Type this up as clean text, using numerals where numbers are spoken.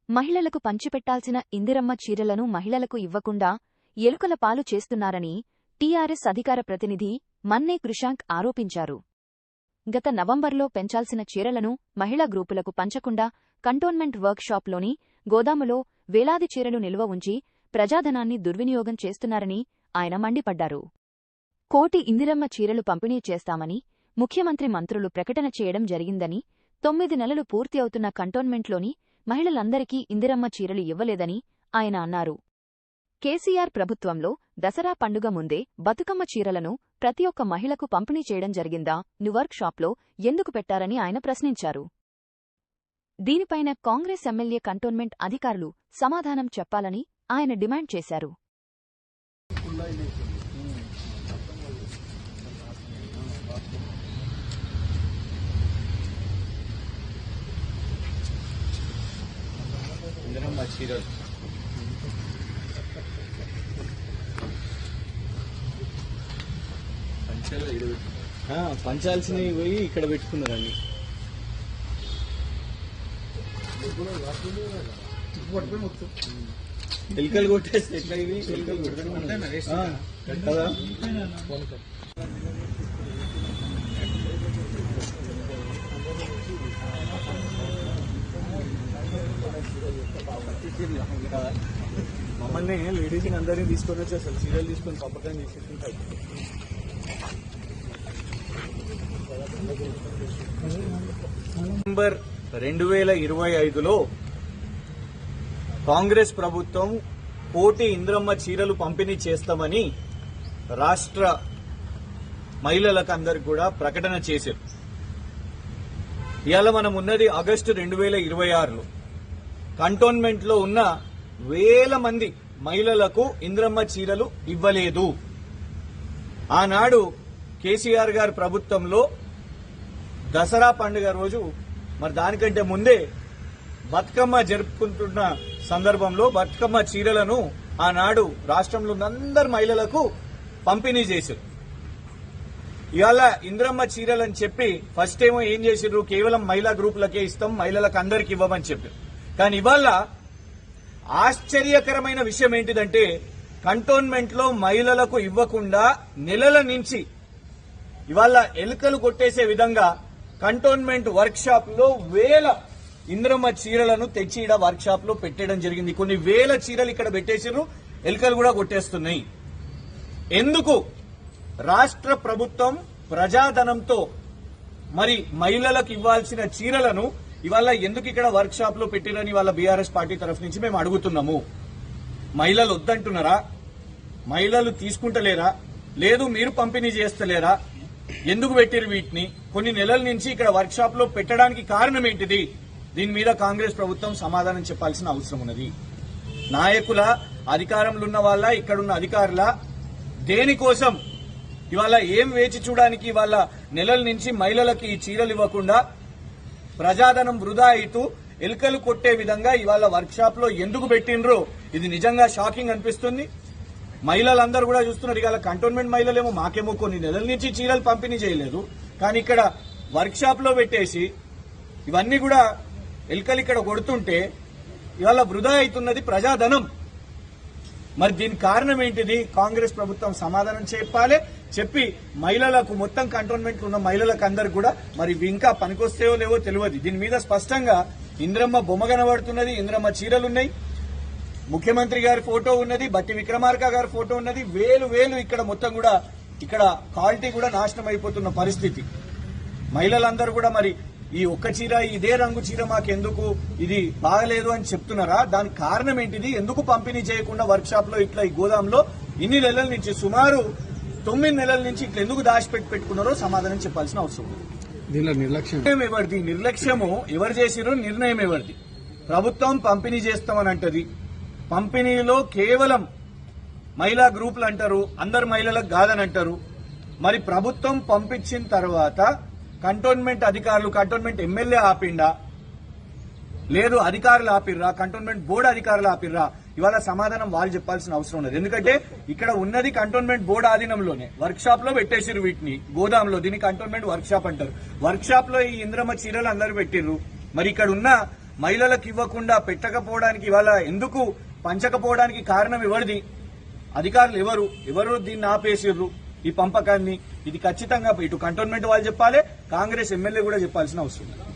మహిళలకు పంచిపెట్టాల్సిన ఇందిరమ్మ చీరలను మహిళలకు ఇవ్వకుండా ఎలుకల పాలు చేస్తున్నారని టీఆర్ఎస్ అధికార ప్రతినిధి మన్నే కృషాంక్ ఆరోపించారు. గత నవంబర్లో పెంచాల్సిన చీరలను మహిళా గ్రూపులకు పంచకుండా కంటోన్మెంట్ వర్క్షాప్లోని గోదాములో వేలాది చీరలు నిల్వ ఉంచి ప్రజాధనాన్ని దుర్వినియోగం చేస్తున్నారని ఆయన మండిపడ్డారు. 1 కోటి ఇందిరమ్మ చీరలు పంపిణీ చేస్తామని ముఖ్యమంత్రి మంత్రులు ప్రకటన చేయడం జరిగిందని, 9 నెలలు పూర్తి అవుతున్న కంటోన్మెంట్లోని మహిళలందరికీ ఇందిరమ్మ చీరలు ఇవ్వలేదని ఆయన అన్నారు. కేసీఆర్ ప్రభుత్వంలో దసరా పండుగ ముందే బతుకమ్మ చీరలను ప్రతి ఒక్క మహిళకు పంపిణీ చేయడం జరిగిందా, వర్క్ షాప్లో ఎందుకు పెట్టారని ఆయన ప్రశ్నించారు. దీనిపైన కాంగ్రెస్ ఎమ్మెల్యే కంటోన్మెంట్ అధికారులు సమాధానం చెప్పాలని ఆయన డిమాండ్ చేశారు. పంచాల్సినవి పోయి ఇక్కడ పెట్టుకున్నారండి. ఎలుకలు కొట్టేస్తే ఎట్లా ఇవి ఎలుకలు కదా. మమ్మల్ని లేడీస్ని అందరినీ తీసుకొని వచ్చి అసలు సీరియల్ తీసుకొని పప్పకాన్ని తీసుకుంటారు. నవంబర్ 2025లో కాంగ్రెస్ ప్రభుత్వం 1 కోటి ఇంద్రమ్మ చీరలు పంపిణీ చేస్తామని రాష్ట్ర మహిళలకు అందరికి కూడా ప్రకటన చేశారు. ఇవాళ మనం ఉన్నది ఆగస్టు 2026లో. కంటోన్మెంట్ లో ఉన్న వేల మంది మహిళలకు ఇంద్రమ్మ చీరలు ఇవ్వలేదు. ఆనాడు కేసీఆర్ గారి ప్రభుత్వంలో దసరా పండుగ రోజు, మరి దానికంటే ముందే బతుకమ్మ జరుపుకుంటున్న సందర్భంలో బతుకమ్మ చీరలను ఆనాడు రాష్ట్రంలో అందరు మహిళలకు పంపిణీ చేశారు. ఇవాళ ఇంద్రమ్మ చీరలని చెప్పి ఫస్ట్ ఏమో ఏం చేసిర్రు, కేవలం మహిళా గ్రూపులకే ఇస్తాం, మహిళలకు అందరికి ఇవ్వమని చెప్పారు. కానీ ఇవాళ ఆశ్చర్యకరమైన విషయం ఏంటిదంటే, కంటోన్మెంట్ లో మహిళలకు ఇవ్వకుండా నెలల నుంచి ఇవాళ ఎలుకలు కొట్టేసే విధంగా కంటోన్మెంట్ వర్క్ షాప్ లో వేల ఇంద్రమ్మ చీరలను తెచ్చి ఇక్కడ వర్క్ షాప్ లో పెట్టడం జరిగింది. కొన్ని వేల చీరలు ఇక్కడ పెట్టేసారు, ఎలుకలు కూడా కొట్టేస్తున్నాయి. ఎందుకు రాష్ట్ర ప్రభుత్వం ప్రజాధనంతో మరి మహిళలకు ఇవ్వాల్సిన చీరలను ఇవాళ ఎందుకు ఇక్కడ వర్క్ షాప్ లో పెట్టిరని వాళ్ళ బీఆర్ఎస్ పార్టీ తరఫు నుంచి మేము అడుగుతున్నాము. మహిళలు వద్దంటున్నారా? మహిళలు తీసుకుంటలేరా? లేదు మీరు పంపిణీ చేస్తలేరా? ఎందుకు పెట్టిరు వీటిని? కొన్ని నెలల నుంచి ఇక్కడ వర్క్ షాప్ లో పెట్టడానికి కారణం ఏంటిది? దీని మీద కాంగ్రెస్ ప్రభుత్వం సమాధానం చెప్పాల్సిన అవసరం ఉన్నది. నాయకుల, అధికారంలో ఉన్న వాళ్ళ, ఇక్కడున్న అధికారుల దేనికోసం ఇవాళ ఏం వేచి చూడడానికి ఇవాళ నెలల నుంచి మహిళలకి ఈ చీరలు ఇవ్వకుండా ప్రజాధనం వృధా అయితూ ఎలుకలు కొట్టే విధంగా ఇవాళ వర్క్ షాప్ లో ఎందుకు పెట్టినరో ఇది నిజంగా షాకింగ్ అనిపిస్తుంది. మహిళలందరూ కూడా చూస్తున్నారు. ఇవాళ కంటోన్మెంట్ మహిళలేమో మాకేమో కొన్ని నెలల నుంచి చీరలు పంపిణీ చేయలేదు, కానీ ఇక్కడ వర్క్ షాప్ లో పెట్టేసి ఇవన్నీ కూడా ఎలుకలు ఇక్కడ కొడుతుంటే ఇవాళ వృధా అవుతున్నది ప్రజాధనం. మరి దీనికి కారణం ఏంటిది? కాంగ్రెస్ ప్రభుత్వం సమాధానం చెప్పి మహిళలకు, మొత్తం కంటోన్మెంట్ ఉన్న మహిళలకు అందరికి కూడా మరి ఇంకా పనికొస్తాయో లేవో తెలియదు. దీని మీద స్పష్టంగా ఇంద్రమ్మ బొమ్మ కనబడుతున్నది, ఇంద్రమ్మ చీరలున్నాయి, ముఖ్యమంత్రి గారి ఫోటో ఉన్నది, బట్టి విక్రమార్క గారి ఫోటో ఉన్నది. వేలు ఇక్కడ మొత్తం కూడా ఇక్కడ క్వాలిటీ కూడా నాశనం అయిపోతున్న పరిస్థితి. మహిళలందరూ కూడా మరి ఈ ఒక్క చీర, ఇదే రంగు చీర మాకెందుకు, ఇది బాగలేదు అని చెప్తున్నారా? దానికి కారణం ఏంటిది? ఎందుకు పంపిణీ చేయకుండా వర్క్ షాప్ లో ఇట్లా ఈ గోదాంలో ఇన్ని నెలల నుంచి, సుమారు 9 నెలల నుంచి ఇట్లా ఎందుకు పెట్టుకున్నారో సమాధానం చెప్పాల్సిన అవసరం ఉంది. దీనిలో నిర్లక్ష్యం ఎవరిది? నిర్లక్ష్యము ఎవరు చేసిరో నిర్ణయం ఎవరిది? ప్రభుత్వం పంపిణీ చేస్తామని అంటది. పంపిణీలో కేవలం మహిళా గ్రూపులు అంటారు, అందరు మహిళలకు కాదని అంటారు. మరి ప్రభుత్వం పంపించిన తర్వాత కంటోన్మెంట్ అధికారులు, కంటోన్మెంట్ ఎమ్మెల్యే ఆపిండా, లేదు అధికారులు ఆపిర్రా, కంటోన్మెంట్ బోర్డు అధికారులు ఆపిర్రా? ఇవాళ సమాధానం వాళ్ళు చెప్పాల్సిన అవసరం ఉన్నది. ఎందుకంటే ఇక్కడ ఉన్నది కంటోన్మెంట్ బోర్డు ఆధీనంలోనే. వర్క్ షాప్ లో పెట్టేసిరు వీటిని గోదాంలో. దీన్ని కంటోన్మెంట్ వర్క్ షాప్ అంటారు. వర్క్ షాప్ లో ఈ ఇంద్రమ్మ చీరలు అందరూ పెట్టిర్రు. మరి ఇక్కడ ఉన్న మహిళలకు ఇవ్వకుండా పెట్టకపోవడానికి ఇవాళ ఎందుకు పంచకపోవడానికి కారణం ఎవరిది? అధికారులు ఎవరు దీన్ని ఆపేసిర్రు ఈ పంపకాన్ని? ఇది ఖచ్చితంగా ఇటు కంటోన్మెంట్ వాళ్ళు చెప్పాలి, కాంగ్రెస్ ఎమ్మెల్యే కూడా చెప్పాల్సిన అవసరం ఉంది.